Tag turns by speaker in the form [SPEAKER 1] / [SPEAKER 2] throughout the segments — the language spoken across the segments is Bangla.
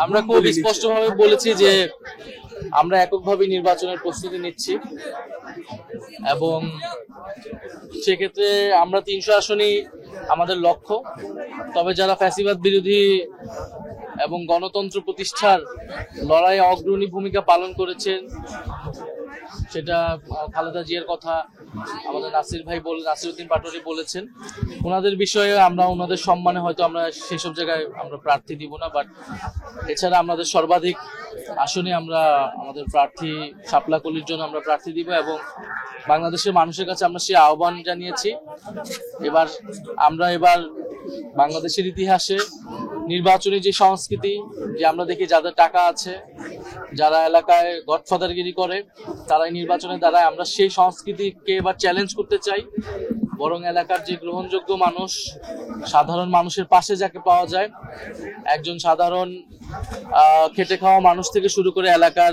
[SPEAKER 1] আমরা খুব স্পষ্টভাবে বলেছি যে আমরা এককভাবে নির্বাচনের প্রস্তুতি নিচ্ছি এবং সেক্ষেত্রে আমরা 300 আসনই আমাদের লক্ষ্য। তবে যারা ফ্যাসিবাদ বিরোধী এবং গণতন্ত্র প্রতিষ্ঠার লড়াইয়ে অগ্রণী ভূমিকা পালন করেছেন, সেটা খালেদা জিয়ার কথা আমাদের নাসিরউদ্দিন পাটোয়ারি বলেছেন, ওনাদের বিষয়ে আমরা ওনাদের সম্মানে হয়তো আমরা সেসব জায়গায় আমরা প্রার্থী দিব না, বাট এছাড়া আমাদের সর্বাধিক আসনে আমরা আমাদের প্রার্থী শাপলা কলির জন্য আমরা প্রার্থী দিব এবং বাংলাদেশের মানুষের কাছে আমরা সেই আহ্বান জানিয়েছি। এবার বাংলাদেশের ইতিহাসে নির্বাচনী যে সংস্কৃতি, যে আমরা দেখি যাদের টাকা আছে, যারা এলাকায় গডফাদারগিরি করে, তারাই নির্বাচনে দাঁড়ায়, আমরা সেই সংস্কৃতিকে এবার চ্যালেঞ্জ করতে চাই। বরং এলাকার যে গ্রহণযোগ্য মানুষ, সাধারণ মানুষের পাশে যাকে পাওয়া যায়, একজন সাধারণ খেটে খাওয়া মানুষ থেকে শুরু করে এলাকার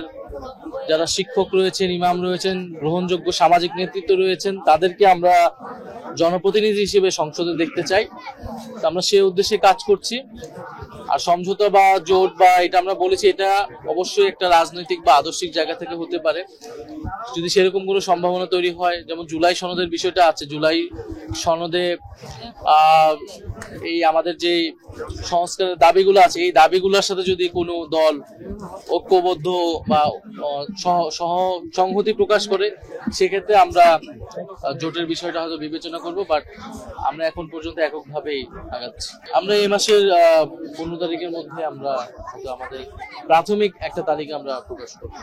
[SPEAKER 1] যারা শিক্ষক রয়েছেন, ইমাম রয়েছেন, গ্রহণযোগ্য সামাজিক নেতৃত্ব রয়েছেন, তাদেরকে আমরা জনপ্রতিনিধি হিসেবে সংসদে দেখতে চাই। আমরা সেই উদ্দেশ্যে কাজ করছি। আর সমঝোতা বা জোট বা এটা আমরা বলেছি, এটা অবশ্যই একটা রাজনৈতিক বা আদর্শিক জায়গা থেকে হতে পারে। যদি সেরকম কোনো সম্ভাবনা তৈরি হয়, যেমন জুলাই সনদের বিষয়টা আছে, জুলাই সনদে এই আমাদের যে সংস্কারের দাবিগুলো আছে, এই দাবিগুলোর সাথে যদি কোনো দল ঐক্যবদ্ধ বা সংহতি প্রকাশ করে, সেক্ষেত্রে আমরা জোটের বিষয়টা হয়তো বিবেচনা করব, বাট আমরা এখন পর্যন্ত এককভাবেই আগাচ্ছি। আমরা এই মাসের 15 তারিখের মধ্যে আমরা হয়তো আমাদের প্রাথমিক একটা তালিকা আমরা প্রকাশ করব।